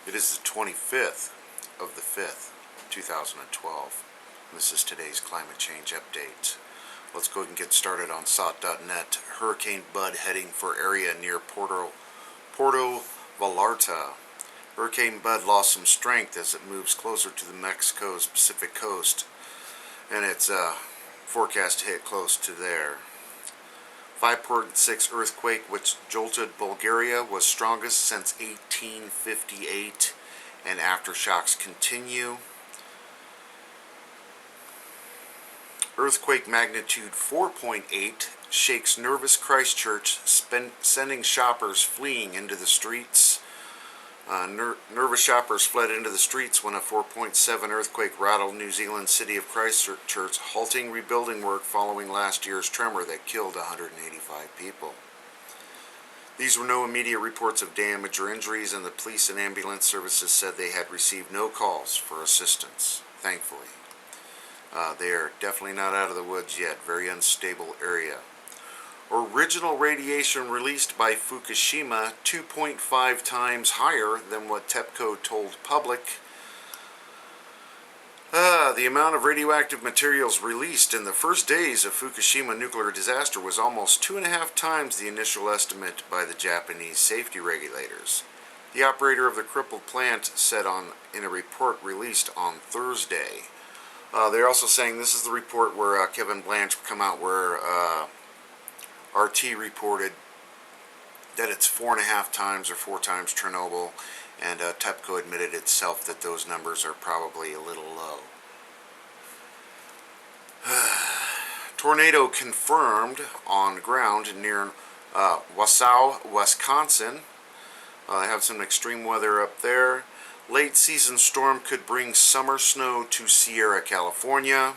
It is the 25th of the 5th, 2012. This is today's climate change update. Let's go ahead and get started on SOT.net. Hurricane Bud heading for area near Puerto Vallarta. Hurricane Bud lost some strength as it moves closer to the Mexico's Pacific coast, and it's forecast to hit close to there. 5.6 earthquake which jolted Bulgaria was strongest since 1858, and aftershocks continue. Earthquake magnitude 4.8 shakes nervous Christchurch, sending shoppers fleeing into the streets. Nervous shoppers fled into the streets when a 4.7 earthquake rattled New Zealand's city of Christchurch, halting rebuilding work following last year's tremor that killed 185 people. These were no immediate reports of damage or injuries, and the police and ambulance services said they had received no calls for assistance, thankfully. They are definitely not out of the woods yet. Very unstable area. Original radiation released by Fukushima 2.5 times higher than what TEPCO told public. The amount of radioactive materials released in the first days of Fukushima nuclear disaster was almost 2.5 times the initial estimate by the Japanese safety regulators. The operator of the crippled plant said in a report released on Thursday. They're also saying this is the report where Kevin Blanch come out where RT reported that it's 4.5 times or 4 times Chernobyl, and TEPCO admitted itself that those numbers are probably a little low. Tornado confirmed on ground near Wausau, Wisconsin. They have some extreme weather up there. Late season storm could bring summer snow to Sierra, California.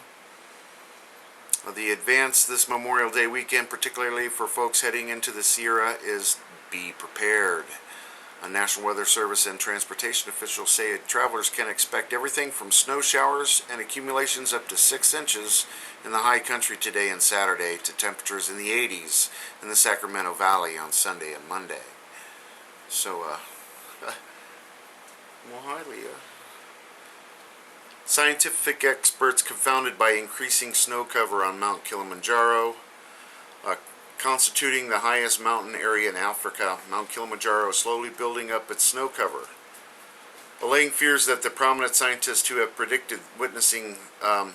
The advance this Memorial Day weekend, particularly for folks heading into the Sierra, is be prepared. A National Weather Service and transportation officials say travelers can expect everything from snow showers and accumulations up to 6 inches in the high country today and Saturday to temperatures in the 80s in the Sacramento Valley on Sunday and Monday. So, Scientific experts confounded by increasing snow cover on Mount Kilimanjaro, constituting the highest mountain area in Africa. Mount Kilimanjaro is slowly building up its snow cover, allaying fears that the prominent scientist who have predicted witnessing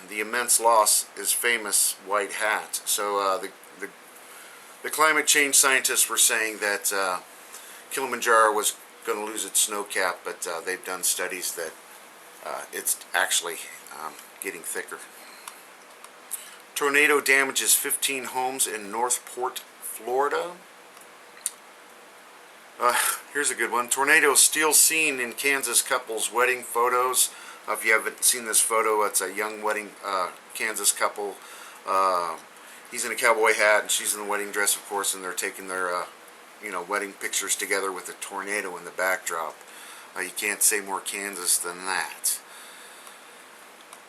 the immense loss is famous white hat. So the climate change scientists were saying that Kilimanjaro was going to lose its snow cap, but they've done studies that it's actually getting thicker. Tornado damages 15 homes in Northport, Florida. Here's a good one. Tornado steals scene in Kansas couple's wedding photos. If you haven't seen this photo, it's a young wedding Kansas couple. He's in a cowboy hat and she's in the wedding dress, of course, and they're taking their wedding pictures together with a tornado in the backdrop. You can't say more Kansas than that.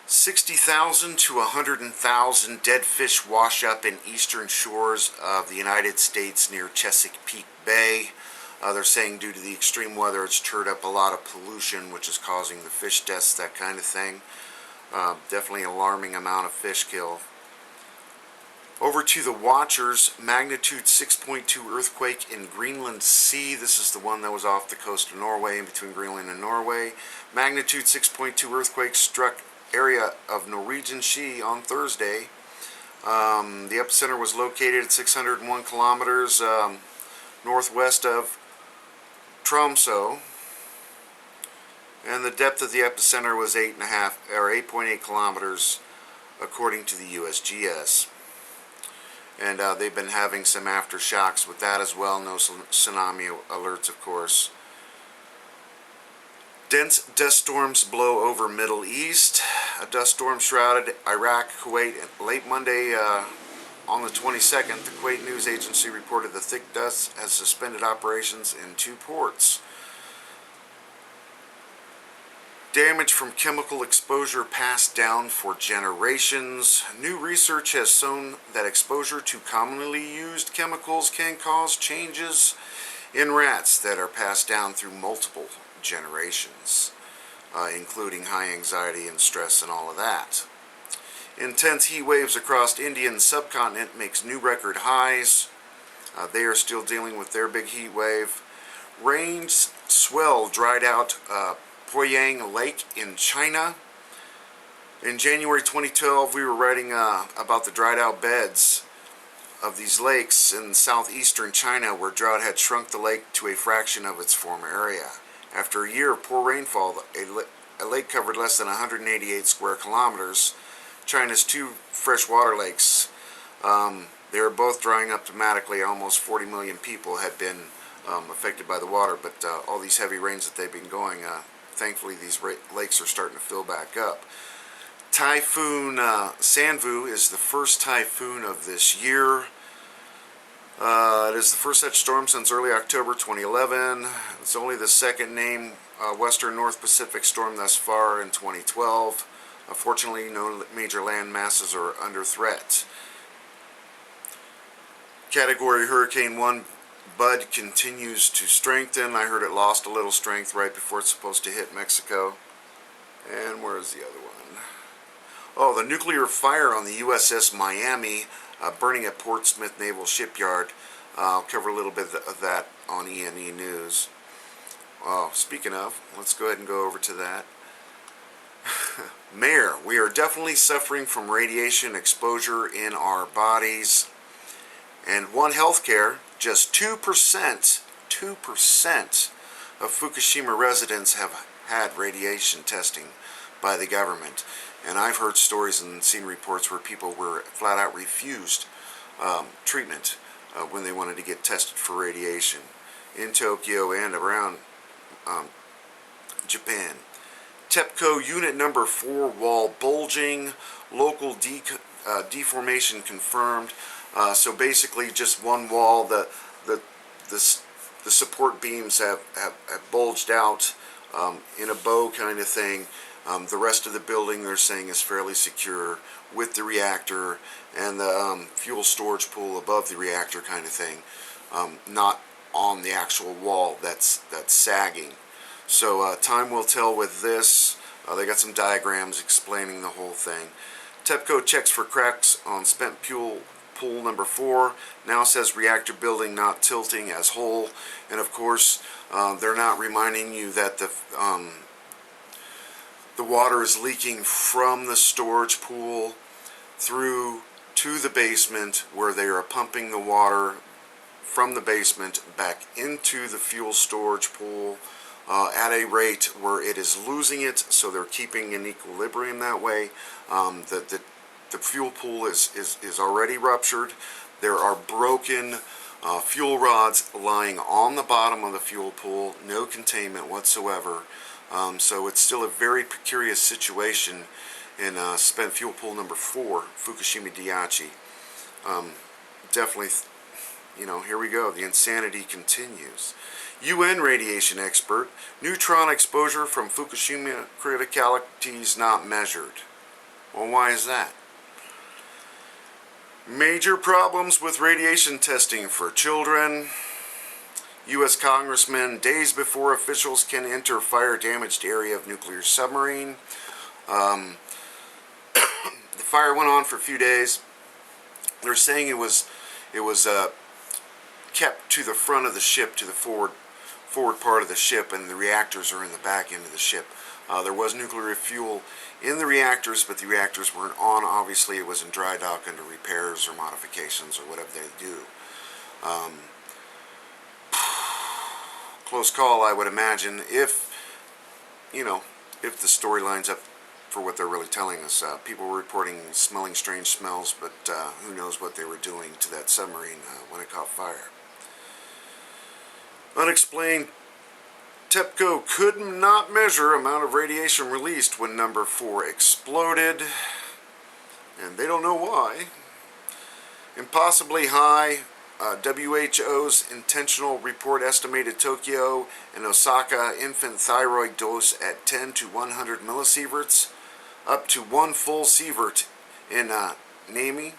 60,000 to 100,000 dead fish wash up in eastern shores of the United States near Chesapeake Bay. They're saying due to the extreme weather, it's stirred up a lot of pollution, which is causing the fish deaths, that kind of thing. Definitely an alarming amount of fish kill. Over to the watchers, magnitude 6.2 earthquake in Greenland Sea. This is the one that was off the coast of Norway, in between Greenland and Norway. Magnitude 6.2 earthquake struck area of Norwegian Sea on Thursday. The epicenter was located at 601 kilometers northwest of Tromsø, and the depth of the epicenter was 8.8 kilometers, according to the USGS. And they've been having some aftershocks with that as well. No tsunami alerts, of course. Dense dust storms blow over Middle East. A dust storm shrouded Iraq, Kuwait. Late Monday on the 22nd, the Kuwait News Agency reported the thick dust has suspended operations in 2 ports. Damage from chemical exposure passed down for generations. New research has shown that exposure to commonly used chemicals can cause changes in rats that are passed down through multiple generations, including high anxiety and stress and all of that. Intense heat waves across the Indian subcontinent makes new record highs. They are still dealing with their big heat wave. Rains swell dried out Poyang Lake in China. In January 2012, we were writing about the dried out beds of these lakes in southeastern China, where drought had shrunk the lake to a fraction of its former area. After a year of poor rainfall, a lake covered less than 188 square kilometers. China's two freshwater lakes, they are both drying up dramatically. Almost 40 million people had been affected by the water, but all these heavy rains that they've been going, thankfully these lakes are starting to fill back up. Typhoon Sanvu is the first typhoon of this year. It is the first such storm since early October 2011. It's only the second named Western North Pacific storm thus far in 2012. Unfortunately, no major land masses are under threat. Category Hurricane 1 Bud continues to strengthen. I heard it lost a little strength right before it's supposed to hit Mexico. And where's the other one? Oh, the nuclear fire on the USS Miami, burning at Portsmouth Naval Shipyard. I'll cover a little bit of that on E&E News. Speaking of, let's go ahead and go over to that. Mayor, we are definitely suffering from radiation exposure in our bodies. And One Healthcare, just 2% of Fukushima residents have had radiation testing by the government. And I've heard stories and seen reports where people were flat out refused treatment when they wanted to get tested for radiation in Tokyo and around Japan. TEPCO Unit Number 4 wall bulging, local deformation confirmed. So basically just one wall, the support beams have bulged out in a bow kind of thing. The rest of the building, they're saying, is fairly secure with the reactor and the fuel storage pool above the reactor kind of thing, not on the actual wall that's sagging. So time will tell with this. They got some diagrams explaining the whole thing. TEPCO checks for cracks on spent fuel pool number 4. Now says reactor building not tilting as whole. And of course, they're not reminding you that the water is leaking from the storage pool through to the basement, where they are pumping the water from the basement back into the fuel storage pool at a rate where it is losing it, so they're keeping in equilibrium that way. The fuel pool is already ruptured. There are broken fuel rods lying on the bottom of the fuel pool, no containment whatsoever. So it's still a very precarious situation in spent fuel pool number 4, Fukushima Daiichi. Definitely, here we go. The insanity continues. UN radiation expert, neutron exposure from Fukushima criticalities not measured. Well, why is that? Major problems with radiation testing for children. U.S. congressman days before officials can enter fire-damaged area of nuclear submarine. The fire went on for a few days. They're saying it was kept to the front of the ship, to the forward part of the ship, and the reactors are in the back end of the ship. There was nuclear fuel in the reactors, but the reactors weren't on. Obviously, it was in dry dock under repairs or modifications or whatever they do. Close call, I would imagine, if the story lines up for what they're really telling us. People were reporting smelling strange smells, but who knows what they were doing to that submarine when it caught fire. Unexplained. TEPCO could not measure amount of radiation released when number 4 exploded, and they don't know why. Impossibly high. WHO's intentional report estimated Tokyo and Osaka infant thyroid dose at 10 to 100 millisieverts, up to 1 full sievert in Nami,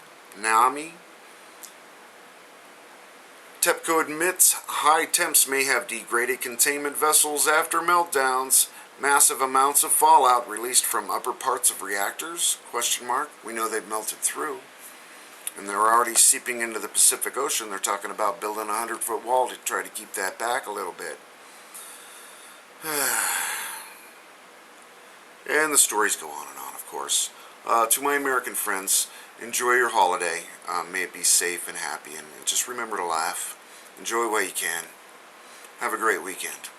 TEPCO admits high temps may have degraded containment vessels after meltdowns. Massive amounts of fallout released from upper parts of reactors? Question mark. We know they've melted through. And they're already seeping into the Pacific Ocean. They're talking about building a 100-foot wall to try to keep that back a little bit. And the stories go on and on, of course. To my American friends, enjoy your holiday. May it be safe and happy. And just remember to laugh. Enjoy while you can. Have a great weekend.